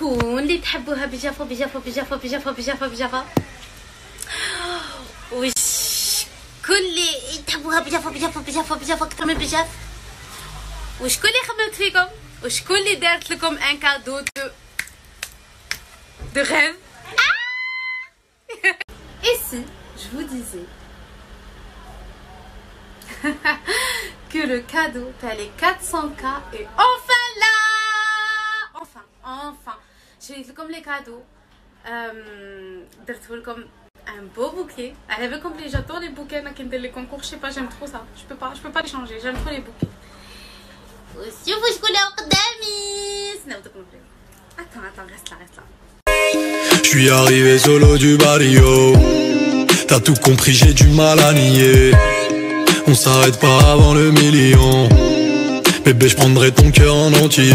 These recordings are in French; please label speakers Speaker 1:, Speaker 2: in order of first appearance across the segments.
Speaker 1: شكون اللي تحبوها بجافه بجافه بجافه بجافه بجافه بجافه؟ وشكون اللي تحبوها بجافه بجافه بجافه بجافه اكثر من بجاف؟ وشكون اللي خممت فيكم؟ وشكون اللي دارت لكم ان كادو de rêve? Et si je vous disais que le cadeau t'as les 400K est enfin là? Enfin j'ai fait comme les cadeaux, comme un beau bouquet. Elle avait comme les j'adore les bouquets les concours, je sais pas, j'aime trop ça, je peux pas les changer, j'aime trop les bouquets. Attends, reste là.
Speaker 2: Je suis arrivé solo du barrio. T'as tout compris, j'ai du mal à nier. On s'arrête pas avant le million. Bébé, je prendrai ton cœur en entier.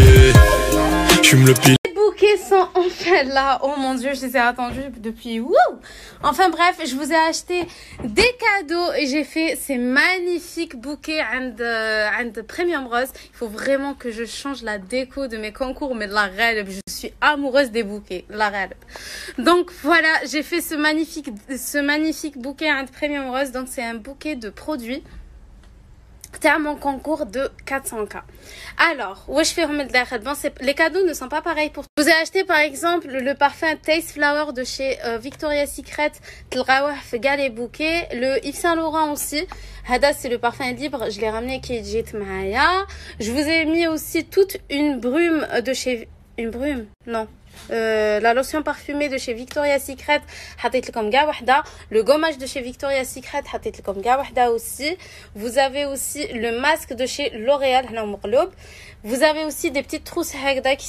Speaker 2: J'fume le pile.
Speaker 1: Les bouquets sont enfin là. Oh mon dieu, je les ai attendus depuis. Wouh! Enfin bref, je vous ai acheté des cadeaux et j'ai fait ces magnifiques bouquets and Premium Rose. Il faut vraiment que je change la déco de mes concours, mais de la réelle, je suis amoureuse des bouquets, la réelle. Donc voilà, j'ai fait ce magnifique bouquet and Premium Rose. Donc c'est un bouquet de produits. C'était à mon concours de 400K. Alors, où je fais remettre bon, les cadeaux ne sont pas pareils pour. Je vous ai acheté par exemple le parfum Taste Flower de chez Victoria's Secret, les bouquets, le Yves Saint Laurent aussi. Hada, c'est le parfum libre, je l'ai ramené qui est Maya. Je vous ai mis aussi toute une brume de chez la lotion parfumée de chez Victoria's Secret, le gommage de chez Victoria's Secret, aussi. Vous avez aussi le masque de chez L'Oréal, vous avez aussi des petites trousses qui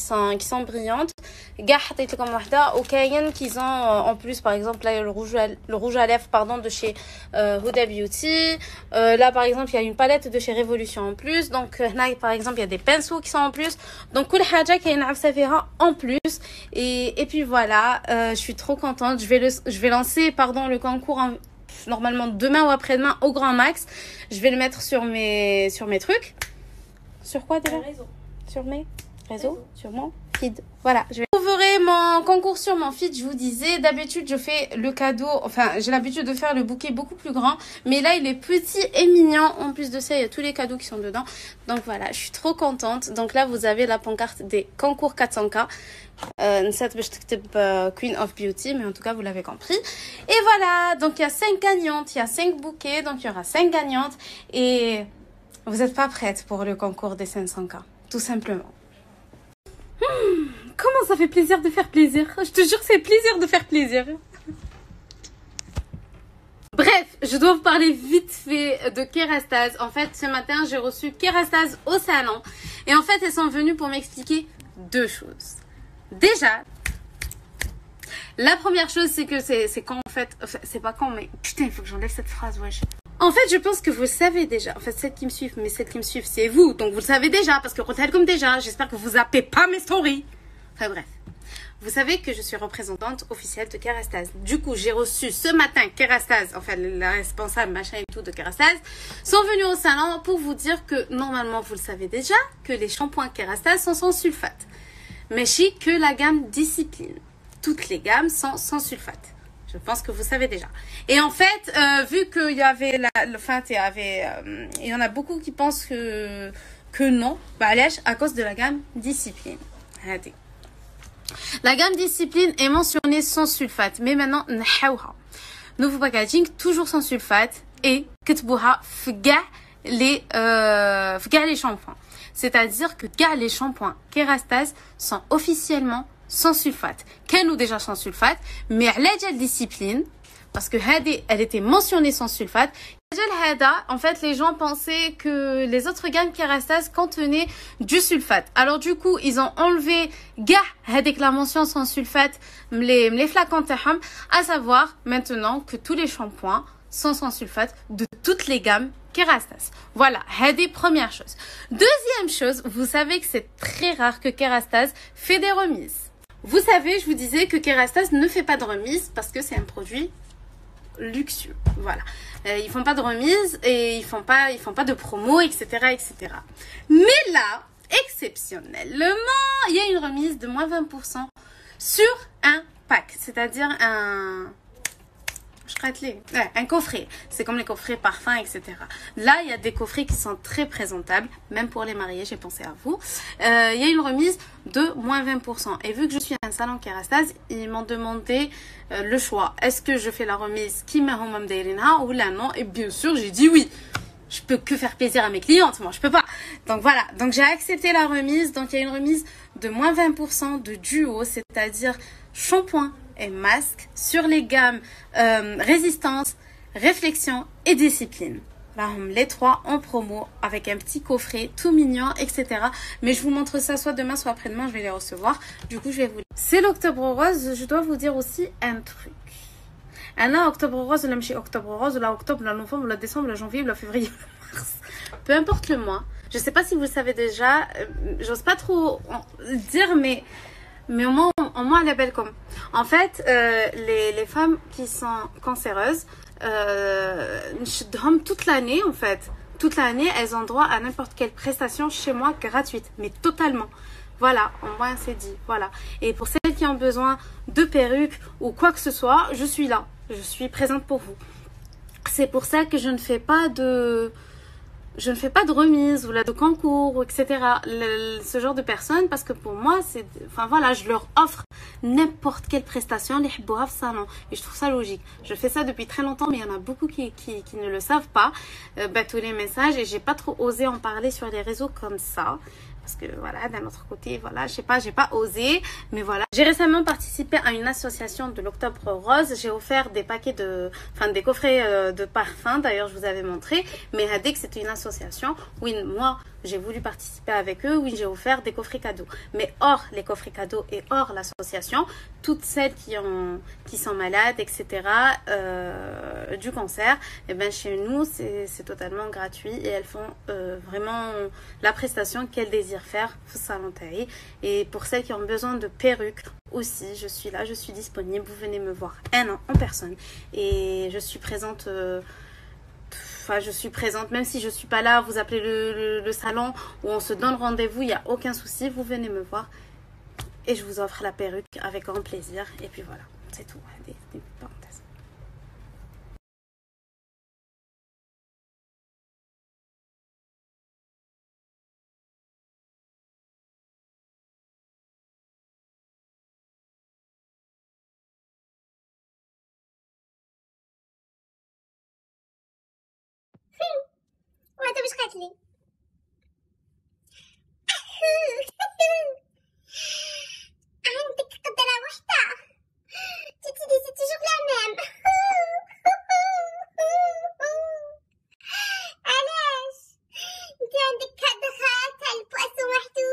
Speaker 1: sont brillantes. Au Cayenne qu'ils ont en plus, par exemple là le rouge à lèvres de chez Huda Beauty. Là par exemple il y a une palette de chez Révolution en plus. Donc là par exemple il y a des pinceaux qui sont en plus. Donc كل حاجة كاين عفسة en plus. Et puis voilà, je suis trop contente. Je vais lancer le concours normalement demain ou après-demain au grand max. Je vais le mettre sur mes trucs. Sur quoi déjà? Sur mes réseaux, sur mon feed. Voilà, je vais trouver mon concours sur mon feed. Je vous disais, d'habitude je fais le cadeau, enfin j'ai l'habitude de faire le bouquet beaucoup plus grand, mais là il est petit et mignon. En plus de ça, il y a tous les cadeaux qui sont dedans. Donc voilà, je suis trop contente. Donc là vous avez la pancarte des concours 400K. Queen of Beauty, mais en tout cas vous l'avez compris. Et voilà, donc il y a 5 gagnantes, il y a 5 bouquets, donc il y aura 5 gagnantes. Et vous n'êtes pas prête pour le concours des 500K, tout simplement. Comment ça fait plaisir de faire plaisir. Je te jure, c'est plaisir de faire plaisir. Bref, je dois vous parler vite fait de Kerastase. En fait, ce matin, j'ai reçu Kerastase au salon. Et en fait, elles sont venues pour m'expliquer 2 choses. Déjà, la première chose, c'est que c'est quand en fait, c'est pas quand, mais putain, il faut que j'enlève cette phrase, wesh. En fait, je pense que vous le savez déjà. En fait, celles qui me suivent, c'est vous. Donc, vous le savez déjà, parce que comme déjà, j'espère que vous zappez pas mes stories. Enfin, bref. Vous savez que je suis représentante officielle de Kerastase. Du coup, j'ai reçu ce matin Kerastase, enfin, la responsable, machin et tout de Kerastase, sont venus au salon pour vous dire que, normalement, vous le savez déjà, que les shampoings Kerastase sont sans sulfate. Mais que la gamme Discipline. Toutes les gammes sont sans sulfate. Je pense que vous savez déjà. Et en fait, vu qu'il y avait il y en a beaucoup qui pensent que non, à cause de la gamme Discipline. Regardez. La gamme Discipline est mentionnée sans sulfate, mais maintenant, nouveau packaging, toujours sans sulfate, et كتبوها في les shampoings. C'est-à-dire que les shampoings Kerastase sont officiellement sans sulfate. Qu'elle déjà sans sulfate, mais la Discipline, parce que elle était mentionnée sans sulfate. En fait, les gens pensaient que les autres gammes Kerastase contenaient du sulfate. Alors du coup, ils ont enlevé la mention sans sulfate, les flacons, à savoir maintenant que tous les shampoings sont sans sulfate de toutes les gammes Kerastase. Voilà, première chose. Deuxième chose, vous savez que c'est très rare que Kerastase fait des remises. Vous savez, je vous disais que Kerastase ne fait pas de remise parce que c'est un produit luxueux. Voilà. Ils font pas de remise et ils font pas de promo, etc., etc. Mais là, exceptionnellement, il y a une remise de moins 20% sur un pack, c'est-à-dire un coffret. C'est comme les coffrets parfums, etc. Là, il y a des coffrets qui sont très présentables, même pour les mariés, j'ai pensé à vous. Il y a une remise de moins 20%. Et vu que je suis un salon Kérastase, ils m'ont demandé le choix. Est-ce que je fais la remise Kima Huma Mdairinha ou là non? Et bien sûr, j'ai dit oui. Je peux que faire plaisir à mes clientes, moi je peux pas. Donc voilà, donc j'ai accepté la remise. Donc il y a une remise de moins 20% de duo, c'est-à-dire shampoing et masque sur les gammes résistance, réflexion et discipline. Là, les trois en promo avec un petit coffret tout mignon, etc. Mais je vous montre ça soit demain, soit après-demain, je vais les recevoir. Du coup, je vais vous... C'est l'octobre rose, je dois vous dire aussi un truc. أنا octobre rose ولا ماشي octobre rose ولا octobre ولا novembre ولا décembre ولا janvier ولا février ولا mars. Peu importe le mois. Je sais pas si vous le savez déjà. J'ose pas trop dire, mais au moins elle est belle comme. En fait, les femmes qui sont cancéreuses, toute l'année en fait. Toute l'année, elles ont droit à n'importe quelle prestation chez moi gratuite, mais totalement. Voilà, au moins c'est dit, voilà. Et pour celles qui ont besoin de perruques ou quoi que ce soit, je suis là. Je suis présente pour vous. C'est pour ça que je ne fais pas de remise ou là de concours, etc. Ce genre de personnes, parce que pour moi, c'est, enfin voilà, je leur offre n'importe quelle prestation, les hibouha au salon. Et je trouve ça logique. Je fais ça depuis très longtemps, mais il y en a beaucoup qui ne le savent pas. Tous les messages, et j'ai pas trop osé en parler sur les réseaux comme ça. Parce que voilà, d'un autre côté, voilà, j'ai pas osé, mais voilà. J'ai récemment participé à une association de l'Octobre Rose. J'ai offert des paquets des coffrets de parfums. D'ailleurs, je vous avais montré. Mais Hadek, c'était une association. Oui, moi, j'ai voulu participer avec eux. Oui, j'ai offert des coffrets cadeaux. Mais hors les coffrets cadeaux et hors l'association, toutes celles qui sont malades, etc., du cancer, et ben chez nous, c'est totalement gratuit et elles font vraiment la prestation qu'elles désirent faire au salon Taï. Et pour celles qui ont besoin de perruques aussi, je suis là, je suis disponible. Vous venez me voir en personne et je suis présente. Je suis présente, même si je suis pas là, vous appelez le salon où on se donne rendez-vous, il n'y a aucun souci, vous venez me voir et je vous offre la perruque avec grand plaisir. Et puis voilà, c'est tout, des parenthèses.
Speaker 3: وهذا باش قالت لي عندك قدرة وحدة تتدي تجوب العمام علاش انت عندك كادغا تاع البواسون وحدو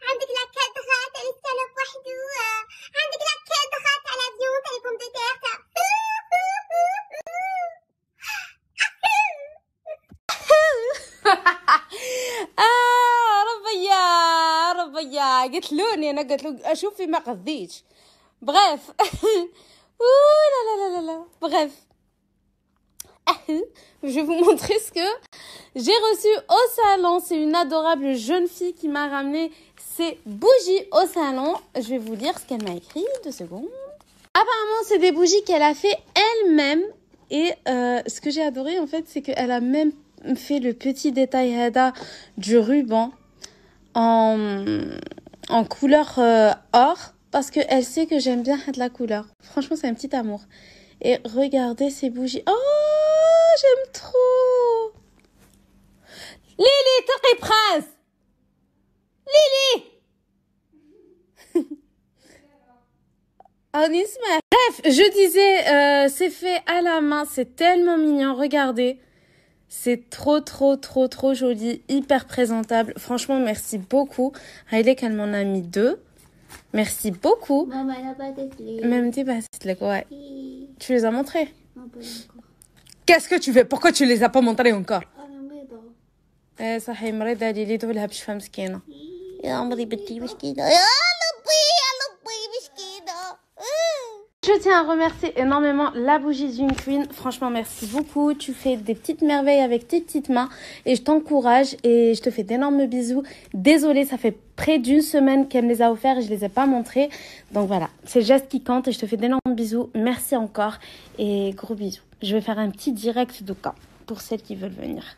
Speaker 3: عندك لا كادغا تاع السلوب وحدو عندك لا كادغا تاع لافيون تاع البوم دو تير
Speaker 1: ربيا قتلوني انا قلت اشوفي ما قضيتش bref ouh là bref je vais vous montrer ce que j'ai reçu au salon. C'est une adorable jeune fille qui m'a ramené ces bougies au salon. Je vais vous lire ce qu'elle m'a écrit, 2 secondes. Apparemment c'est des bougies qu'elle a fait elle-même et ce que j'ai adoré en fait c'est qu'elle a même fait le petit détail hada du ruban en couleur or parce qu'elle sait que j'aime bien la couleur. Franchement, c'est un petit amour. Et regardez ces bougies. Oh, j'aime trop. Lily, t'es prince. Lily. Bref, je disais, c'est fait à la main. C'est tellement mignon. Regardez. C'est trop joli, hyper présentable. Franchement, merci beaucoup. Haïlek, elle m'en a mis 2. Merci beaucoup.
Speaker 3: Maman, elle a pas été.
Speaker 1: Même dit, bah, c'est ouais.
Speaker 3: Oui.
Speaker 1: Tu les as montrés?
Speaker 3: Non, pas encore.
Speaker 1: Qu'est-ce que tu veux? Pourquoi tu les as pas montrés encore?
Speaker 3: أنا مريضة.
Speaker 1: ايه صحيح مريضة ليلي تولها بشفة مسكينة.
Speaker 3: يا عمري بنتي مسكينة. يا لبي مسكينة.
Speaker 1: Je tiens à remercier énormément la bougie Dream Queen. Franchement, merci beaucoup. Tu fais des petites merveilles avec tes petites mains et je t'encourage et je te fais d'énormes bisous. Désolée, ça fait près d'une semaine qu'elle me les a offerts et je les ai pas montrés. Donc voilà, c'est le geste qui compte et je te fais d'énormes bisous. Merci encore et gros bisous. Je vais faire un petit direct de cas pour celles qui veulent venir.